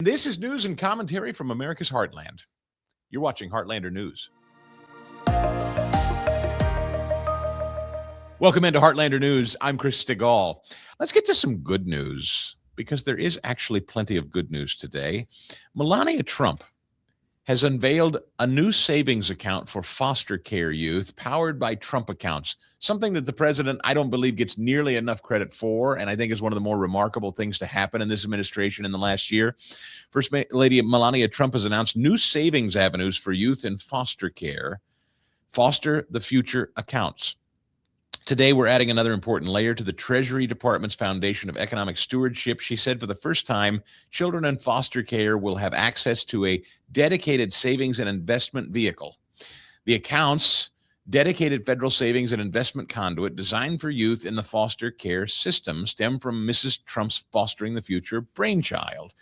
This is news and commentary from America's Heartland. You're watching Heartlander News. Welcome into Heartlander News. I'm Chris Stigall. Let's get to some good news, because there is actually plenty of good news today. Melania Trump has unveiled a new savings account for foster care youth powered by Trump accounts, something that the president, I don't believe, gets nearly enough credit for, and I think is one of the more remarkable things to happen in this administration in the last year. First Lady Melania Trump has announced new savings avenues for youth in foster care, Foster the Future accounts. Today, we're adding another important layer to the Treasury Department's foundation of economic stewardship. She said for the first time, children in foster care will have access to a dedicated savings and investment vehicle. The accounts, dedicated federal savings and investment conduit designed for youth in the foster care system, stem from Mrs. Trump's Fostering the Future brainchild.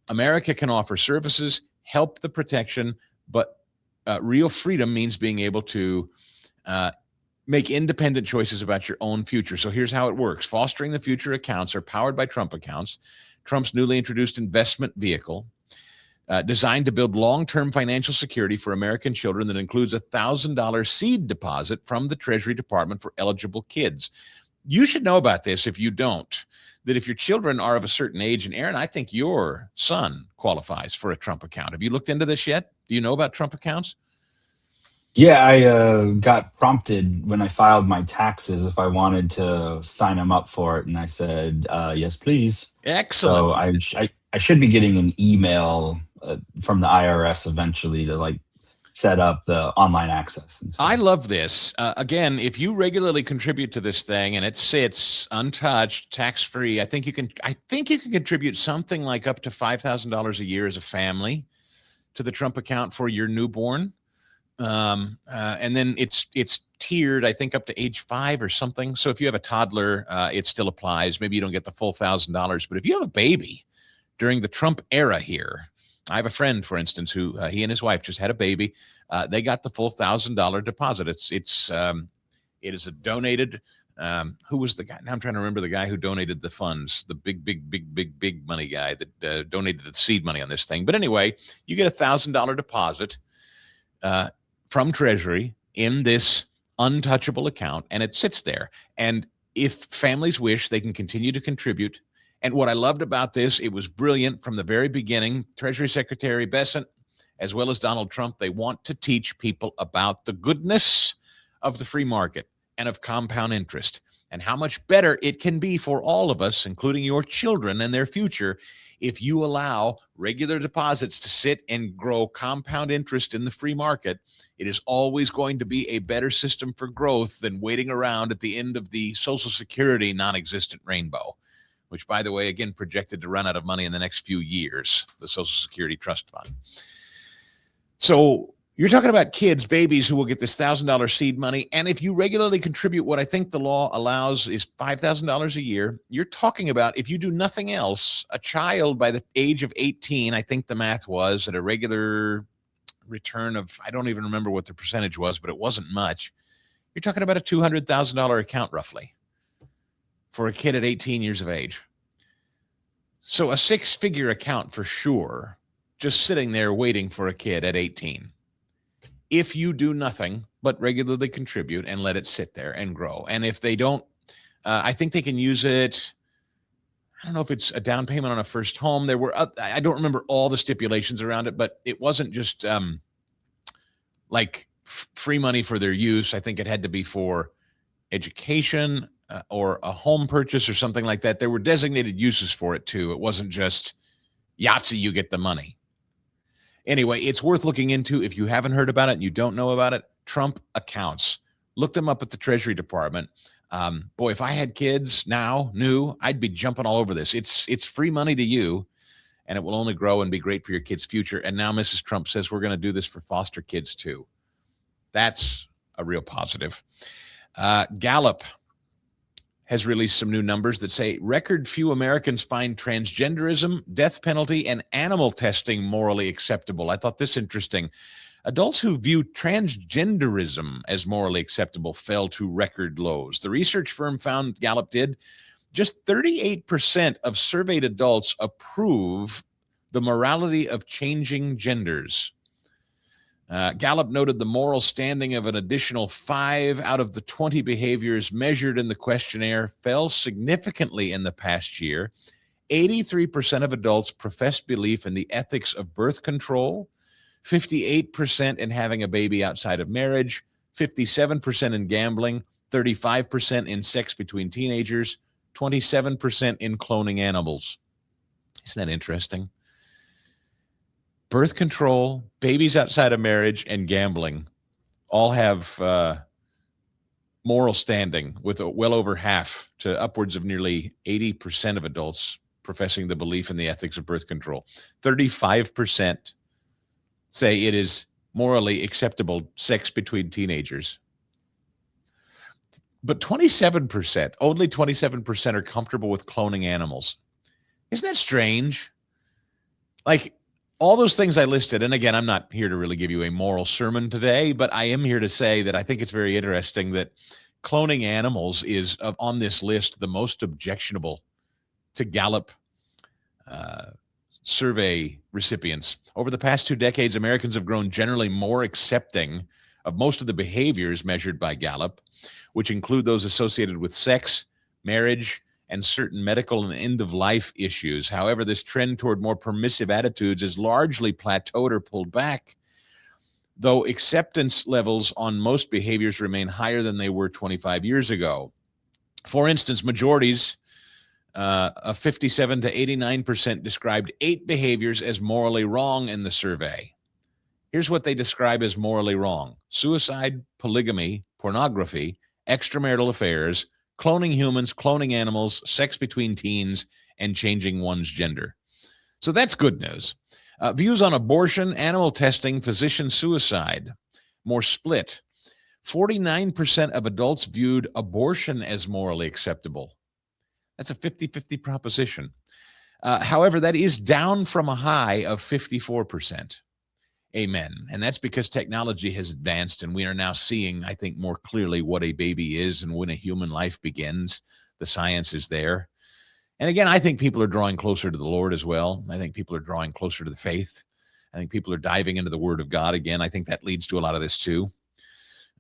America can offer services, help the protection, but real freedom means being able to make independent choices about your own future. So here's how it works. Fostering the Future accounts are powered by Trump accounts, Trump's newly introduced investment vehicle, designed to build long-term financial security for American children that includes a $1,000 seed deposit from the Treasury Department for eligible kids. You should know about this if you don't, that if your children are of a certain age, and Aaron, I think your son qualifies for a Trump account. Have you looked into this yet? Do you know about Trump accounts? Yeah, I got prompted when I filed my taxes if I wanted to sign them up for it, and I said, yes, please. Excellent. So I should be getting an email from the IRS eventually to set up the online access. And stuff. I love this. Again, if you regularly contribute to this thing and it sits untouched, tax-free, I think you can contribute something like up to $5,000 a year as a family to the Trump account for your newborn. And then it's tiered, I think, up to age 5 or something. So if you have a toddler, it still applies. Maybe you don't get the full $1,000, but if you have a baby during the Trump era here, I have a friend, for instance, who he and his wife just had a baby. They got the full $1,000 deposit. It is a donated. Who was the guy? Now I'm trying to remember the guy who donated the funds, the big money guy that donated the seed money on this thing. But anyway, you get a $1,000 deposit from Treasury in this untouchable account, and it sits there. And if families wish, they can continue to contribute. And what I loved about this, it was brilliant from the very beginning. Treasury Secretary Bessent, as well as Donald Trump, they want to teach people about the goodness of the free market and of compound interest, and how much better it can be for all of us, including your children and their future, if you allow regular deposits to sit and grow compound interest in the free market. It is always going to be a better system for growth than waiting around at the end of the Social Security non-existent rainbow, which, by the way, again, projected to run out of money in the next few years, the Social Security Trust Fund. So you're talking about kids, babies, who will get this $1,000 seed money. And if you regularly contribute, what I think the law allows is $5,000 a year. You're talking about, if you do nothing else, a child by the age of 18, I think the math was, at a regular return of, I don't even remember what the percentage was, but it wasn't much. You're talking about a $200,000 account roughly for a kid at 18 years of age. So a 6-figure account for sure, just sitting there waiting for a kid at 18. If you do nothing but regularly contribute and let it sit there and grow. And if they don't, I think they can use it. I don't know if it's a down payment on a first home. There were, I don't remember all the stipulations around it, but it wasn't just free money for their use. I think it had to be for education or a home purchase or something like that. There were designated uses for it too. It wasn't just Yahtzee, you get the money. Anyway, it's worth looking into if you haven't heard about it and you don't know about it. Trump accounts. Look them up at the Treasury Department. Boy, if I had kids now, I'd be jumping all over this. It's free money to you, and it will only grow and be great for your kids' future. And now Mrs. Trump says we're going to do this for foster kids too. That's a real positive. Gallup has released some new numbers that say record few Americans find transgenderism, death penalty, and animal testing morally acceptable. I thought this interesting. Adults who view transgenderism as morally acceptable fell to record lows. The research firm found, Gallup did, just 38% of surveyed adults approve the morality of changing genders. Gallup noted the moral standing of an additional 5 out of the 20 behaviors measured in the questionnaire fell significantly in the past year. 83% of adults professed belief in the ethics of birth control, 58% in having a baby outside of marriage, 57% in gambling, 35% in sex between teenagers, 27% in cloning animals. Isn't that interesting? Birth control, babies outside of marriage, and gambling all have moral standing, with well over half to upwards of nearly 80% of adults professing the belief in the ethics of birth control. 35% say it is morally acceptable sex between teenagers. But 27%, only 27% are comfortable with cloning animals. Isn't that strange? Like, all those things I listed, and again, I'm not here to really give you a moral sermon today, but I am here to say that I think it's very interesting that cloning animals is, on this list, the most objectionable to Gallup survey recipients. Over the past 2 decades, Americans have grown generally more accepting of most of the behaviors measured by Gallup, which include those associated with sex, marriage, and certain medical and end-of-life issues. However, this trend toward more permissive attitudes is largely plateaued or pulled back, though acceptance levels on most behaviors remain higher than they were 25 years ago. For instance, majorities of 57 to 89% described 8 behaviors as morally wrong in the survey. Here's what they describe as morally wrong: suicide, polygamy, pornography, extramarital affairs, cloning humans, cloning animals, sex between teens, and changing one's gender. So that's good news. Views on abortion, animal testing, physician suicide, more split. 49% of adults viewed abortion as morally acceptable. That's a 50-50 proposition. However, that is down from a high of 54%. Amen. And that's because technology has advanced, and we are now seeing, I think, more clearly what a baby is and when a human life begins. The science is there. And again, I think people are drawing closer to the Lord as well. I think people are drawing closer to the faith. I think people are diving into the Word of God again. I think that leads to a lot of this too.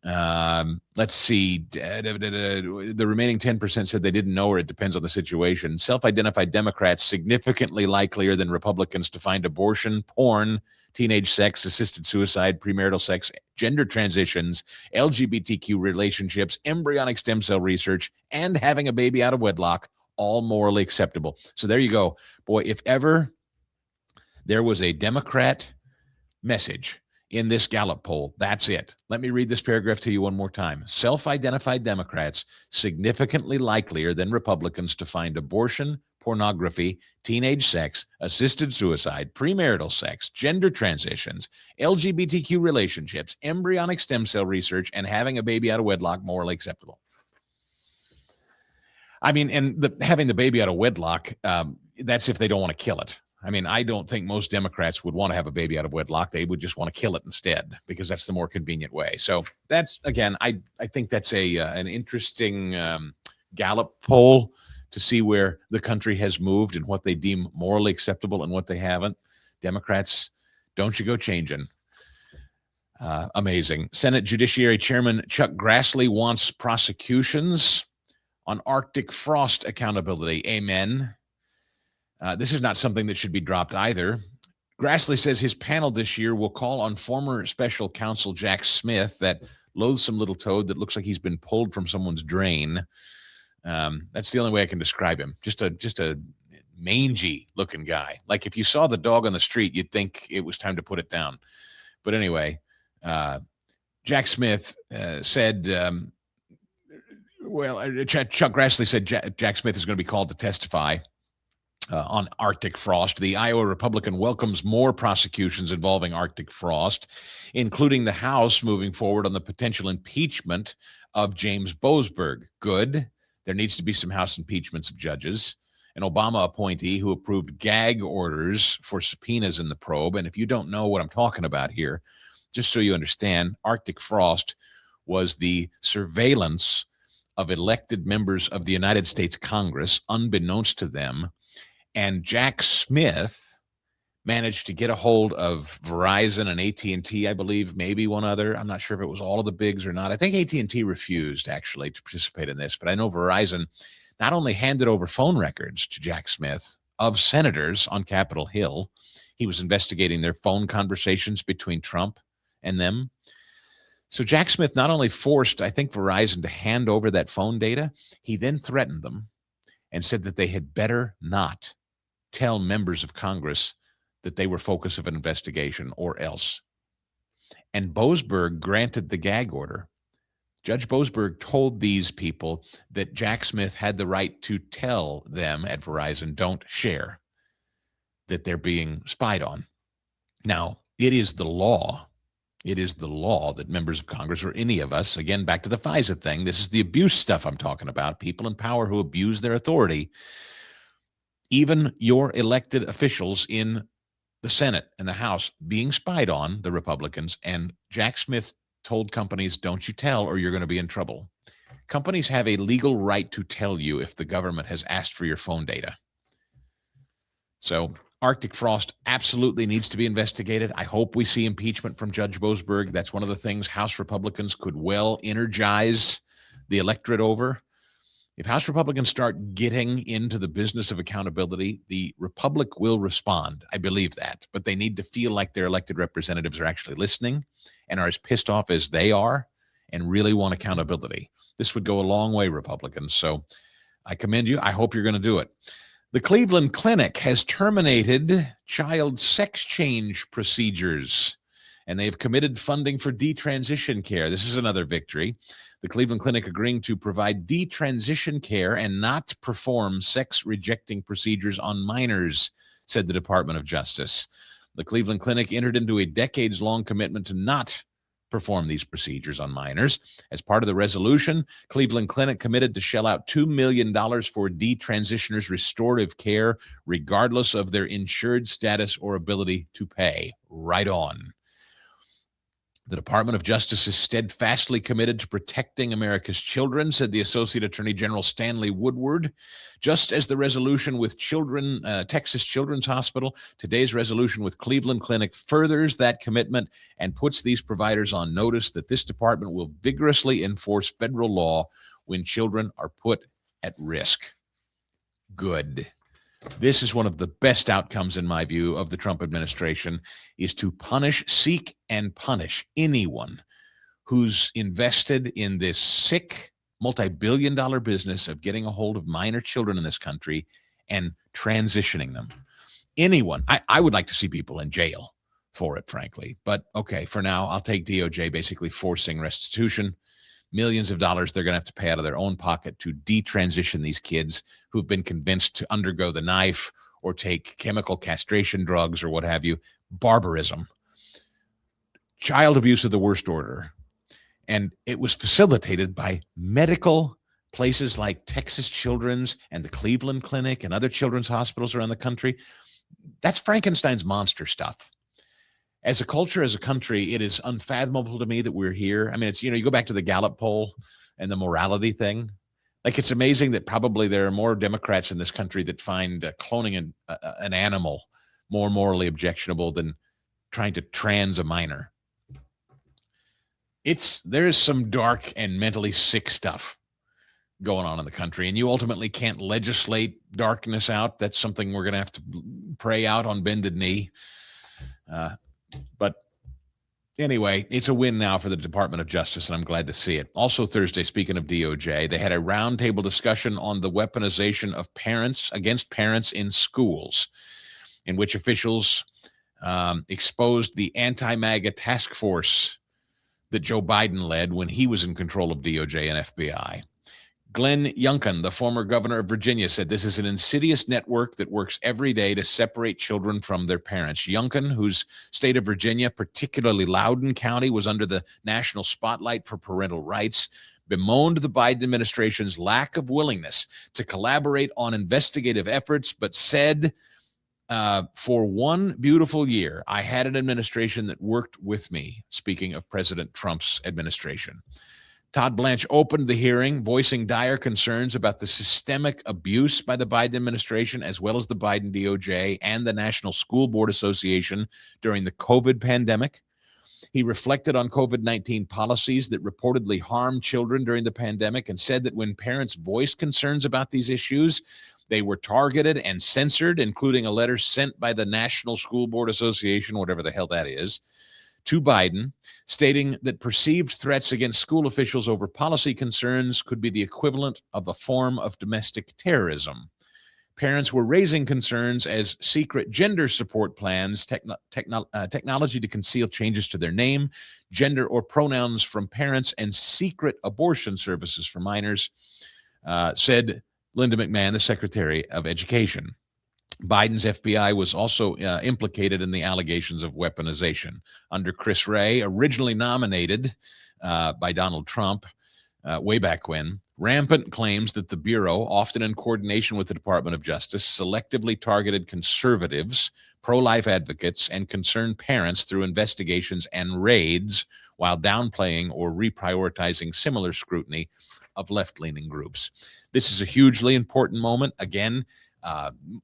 Let's see. The remaining 10% said they didn't know, or it depends on the situation. Self-identified Democrats significantly likelier than Republicans to find abortion, porn, teenage sex, assisted suicide, premarital sex, gender transitions, LGBTQ relationships, embryonic stem cell research, and having a baby out of wedlock all morally acceptable. So there you go. Boy, if ever there was a Democrat message in this Gallup poll, that's it. Let me read this paragraph to you one more time. Self-identified Democrats significantly likelier than Republicans to find abortion, pornography, teenage sex, assisted suicide, premarital sex, gender transitions, LGBTQ relationships, embryonic stem cell research, and having a baby out of wedlock morally acceptable. I mean, and having the baby out of wedlock, that's if they don't want to kill it. I mean, I don't think most Democrats would want to have a baby out of wedlock. They would just want to kill it instead, because that's the more convenient way. So that's, again, I think that's an interesting Gallup poll to see where the country has moved and what they deem morally acceptable and what they haven't. Democrats, don't you go changing. Amazing. Senate Judiciary Chairman Chuck Grassley wants prosecutions on Arctic frost accountability. Amen. This is not something that should be dropped either. Grassley says his panel this year will call on former special counsel Jack Smith, that loathsome little toad that looks like he's been pulled from someone's drain. That's the only way I can describe him. Just a mangy looking guy. Like if you saw the dog on the street, you'd think it was time to put it down. But anyway, Jack Smith said, Chuck Grassley said Jack Smith is going to be called to testify on Arctic frost. The Iowa Republican welcomes more prosecutions involving Arctic frost, including the House moving forward on the potential impeachment of James Boasberg. Good. There needs to be some House impeachments of judges. An Obama appointee who approved gag orders for subpoenas in the probe. And if you don't know what I'm talking about here, just so you understand, Arctic frost was the surveillance of elected members of the United States Congress, unbeknownst to them. And Jack Smith managed to get a hold of Verizon and AT&T, I believe, maybe one other. I'm not sure if it was all of the bigs or not. I think AT&T refused actually to participate in this, but I know Verizon not only handed over phone records to Jack Smith of senators on Capitol Hill. He was investigating their phone conversations between Trump and them. So Jack Smith not only forced, I think, Verizon to hand over that phone data, he then threatened them and said that they had better not tell members of Congress that they were focus of an investigation or else. And Boasberg granted the gag order. Judge Boasberg told these people that Jack Smith had the right to tell them at Verizon, don't share, that they're being spied on. Now, it is the law. It is the law that members of Congress or any of us, again, back to the FISA thing, this is the abuse stuff I'm talking about, people in power who abuse their authority. Even your elected officials in the Senate and the House being spied on, the Republicans, and Jack Smith told companies, don't you tell or you're going to be in trouble. Companies have a legal right to tell you if the government has asked for your phone data. So Arctic frost absolutely needs to be investigated. I hope we see impeachment from Judge Boasberg. That's one of the things House Republicans could well energize the electorate over. If House Republicans start getting into the business of accountability, the Republic will respond. I believe that. But they need to feel like their elected representatives are actually listening and are as pissed off as they are and really want accountability. This would go a long way, Republicans. So I commend you. I hope you're going to do it. The Cleveland Clinic has terminated child sex change procedures, and they have committed funding for detransition care. This is another victory. The Cleveland Clinic agreeing to provide detransition care and not perform sex-rejecting procedures on minors, said the Department of Justice. The Cleveland Clinic entered into a decades-long commitment to not perform these procedures on minors. As part of the resolution, Cleveland Clinic committed to shell out $2 million for detransitioners' restorative care, regardless of their insured status or ability to pay. Right on. The Department of Justice is steadfastly committed to protecting America's children, said the Associate Attorney General Stanley Woodward. Just as the resolution with Texas Children's Hospital, today's resolution with Cleveland Clinic furthers that commitment and puts these providers on notice that this department will vigorously enforce federal law when children are put at risk. Good. This is one of the best outcomes, in my view, of the Trump administration, is to seek and punish anyone who's invested in this sick, multi-billion-dollar business of getting a hold of minor children in this country and transitioning them. Anyone. I would like to see people in jail for it, frankly. But, okay, for now, I'll take DOJ basically forcing restitution. Millions of dollars they're going to have to pay out of their own pocket to detransition these kids who've been convinced to undergo the knife or take chemical castration drugs or what have you. Barbarism. Child abuse of the worst order. And it was facilitated by medical places like Texas Children's and the Cleveland Clinic and other children's hospitals around the country. That's Frankenstein's monster stuff. As a culture, as a country, it is unfathomable to me that we're here. I mean, it's, you go back to the Gallup poll and the morality thing. Like, it's amazing that probably there are more Democrats in this country that find cloning an animal more morally objectionable than trying to trans a minor. There is some dark and mentally sick stuff going on in the country, and you ultimately can't legislate darkness out. That's something we're going to have to pray out on bended knee. But anyway, it's a win now for the Department of Justice, and I'm glad to see it. Also Thursday, speaking of DOJ, they had a roundtable discussion on the weaponization of parents against parents in schools, in which officials exposed the anti-MAGA task force that Joe Biden led when he was in control of DOJ and FBI. Glenn Youngkin, the former governor of Virginia, said this is an insidious network that works every day to separate children from their parents. Youngkin, whose state of Virginia, particularly Loudoun County, was under the national spotlight for parental rights, bemoaned the Biden administration's lack of willingness to collaborate on investigative efforts, but said, for one beautiful year, I had an administration that worked with me, speaking of President Trump's administration. Todd Blanche opened the hearing, voicing dire concerns about the systemic abuse by the Biden administration, as well as the Biden DOJ and the National School Board Association during the COVID pandemic. He reflected on COVID-19 policies that reportedly harmed children during the pandemic and said that when parents voiced concerns about these issues, they were targeted and censored, including a letter sent by the National School Board Association, whatever the hell that is, to Biden, stating that perceived threats against school officials over policy concerns could be the equivalent of a form of domestic terrorism. Parents were raising concerns as secret gender support plans, technology to conceal changes to their name, gender or pronouns from parents, and secret abortion services for minors, said Linda McMahon, the Secretary of Education. Biden's FBI was also implicated in the allegations of weaponization. Under Chris Wray, originally nominated by Donald Trump way back when, rampant claims that the Bureau, often in coordination with the Department of Justice, selectively targeted conservatives, pro-life advocates, and concerned parents through investigations and raids while downplaying or reprioritizing similar scrutiny of left-leaning groups. This is a hugely important moment. Again,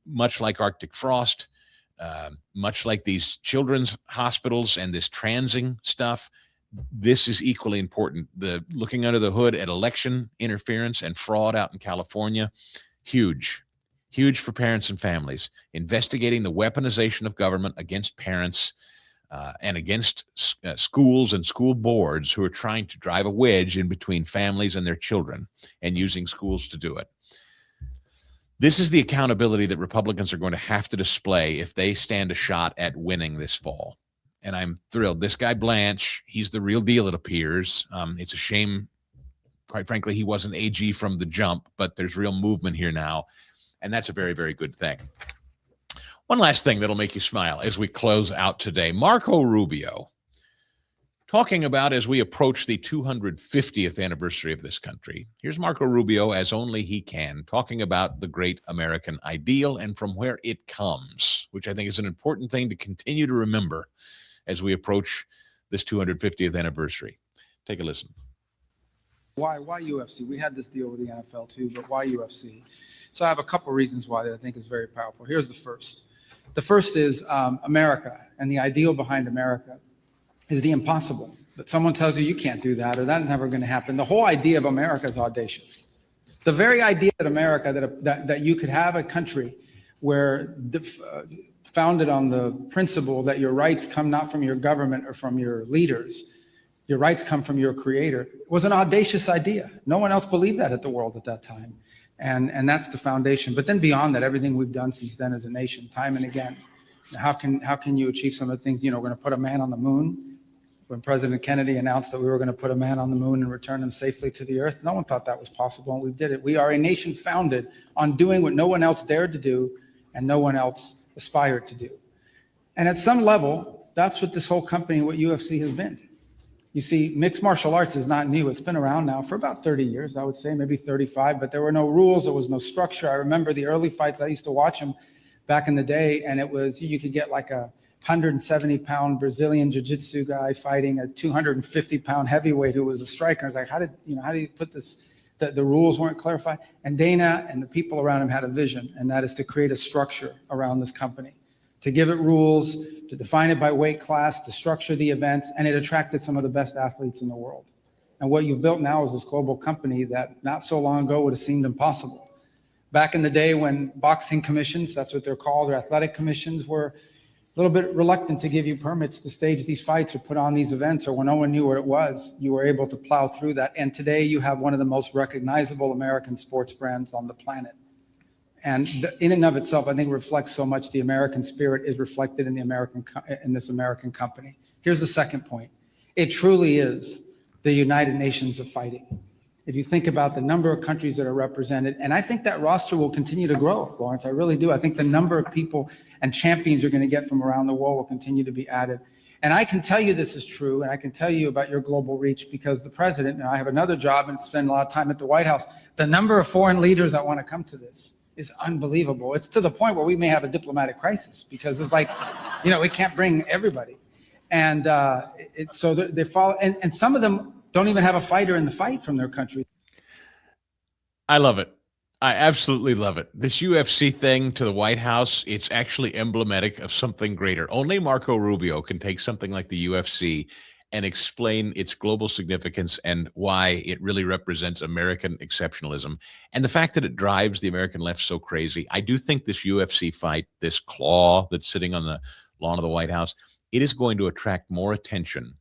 much like Arctic frost, much like these children's hospitals and this transing stuff, this is equally important. The looking under the hood at election interference and fraud out in California, huge for parents and families. Investigating the weaponization of government against parents and against schools and school boards who are trying to drive a wedge in between families and their children and using schools to do it. This is the accountability that Republicans are going to have to display if they stand a shot at winning this fall. And I'm thrilled. This guy Blanche, he's the real deal, it appears. It's a shame, quite frankly, he wasn't AG from the jump, but there's real movement here now. And that's a very, very good thing. One last thing that'll make you smile as we close out today. Marco Rubio, talking about as we approach the 250th anniversary of this country. Here's Marco Rubio, as only he can, talking about the great American ideal and from where it comes, which I think is an important thing to continue to remember as we approach this 250th anniversary. Take a listen. Why UFC? We had this deal with the NFL too, but why UFC? So I have a couple reasons why that I think is very powerful. Here's the first. The first is America, and the ideal behind America is the impossible. That someone tells you you can't do that or that's never going to happen. The whole idea of America is audacious. The very idea that America, that you could have a country where founded on the principle that your rights come not from your government or from your leaders, your rights come from your creator, was an audacious idea. No one else believed that at the world at that time. And that's the foundation. But then beyond that, everything we've done since then as a nation, time and again. How can you achieve some of the things, we're going to put a man on the moon? When President Kennedy announced that we were going to put a man on the moon and return him safely to the earth, no one thought that was possible, and we did it. We are a nation founded on doing what no one else dared to do and no one else aspired to do. And at some level, that's what this whole company, what UFC has been. You see, mixed martial arts is not new. It's been around now for about 30 years, I would say, maybe 35, but there were no rules. There was no structure. I remember the early fights. I used to watch them back in the day, and it was, you could get like a 170-pound Brazilian jiu-jitsu guy fighting a 250-pound heavyweight who was a striker. I was like, how do you put this? The rules weren't clarified. And Dana and the people around him had a vision, and that is to create a structure around this company, to give it rules, to define it by weight class, to structure the events, and it attracted some of the best athletes in the world. And what you've built now is this global company that not so long ago would have seemed impossible. Back in the day when boxing commissions, that's what they're called, or athletic commissions, were a little bit reluctant to give you permits to stage these fights or put on these events, or when no one knew what it was, you were able to plow through that. And today you have one of the most recognizable American sports brands on the planet. And in and of itself, I think reflects so much the American spirit is reflected in this American company. Here's the second point. It truly is the United Nations of fighting. If you think about the number of countries that are represented, and I think that roster will continue to grow, Lawrence, I really do. I think the number of people and champions you're going to get from around the world will continue to be added. And I can tell you this is true, and I can tell you about your global reach because the president, and I have another job and spend a lot of time at the White House, the number of foreign leaders that want to come to this is unbelievable. It's to the point where we may have a diplomatic crisis because it's like, we can't bring everybody. And so they follow, and some of them don't even have a fighter in the fight from their country. I love it. I absolutely love it. This UFC thing to the White House, it's actually emblematic of something greater. Only Marco Rubio can take something like the UFC and explain its global significance and why it really represents American exceptionalism. And the fact that it drives the American left so crazy. I do think this UFC fight, this claw that's sitting on the lawn of the White House, it is going to attract more attention.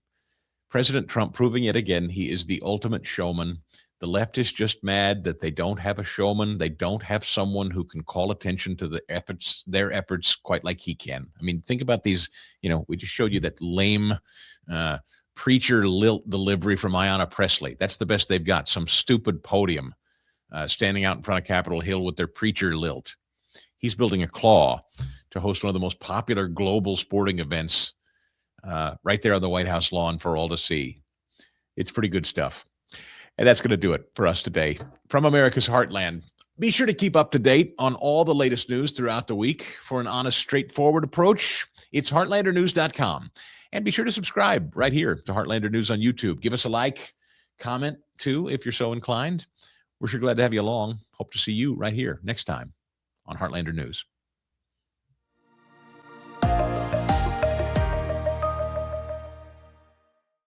President Trump proving yet again he is the ultimate showman. The left is just mad that they don't have a showman. They don't have someone who can call attention to their efforts quite like he can. I mean, think about these, we just showed you that lame preacher lilt delivery from Ayanna Pressley. That's the best they've got. Some stupid podium standing out in front of Capitol Hill with their preacher lilt. He's building a claw to host one of the most popular global sporting events right there on the White House lawn for all to see. It's pretty good stuff. And that's going to do it for us today from America's Heartland. Be sure to keep up to date on all the latest news throughout the week. For an honest, straightforward approach, it's heartlandernews.com. And be sure to subscribe right here to Heartlander News on YouTube. Give us a like, comment too, if you're so inclined. We're sure glad to have you along. Hope to see you right here next time on Heartlander News.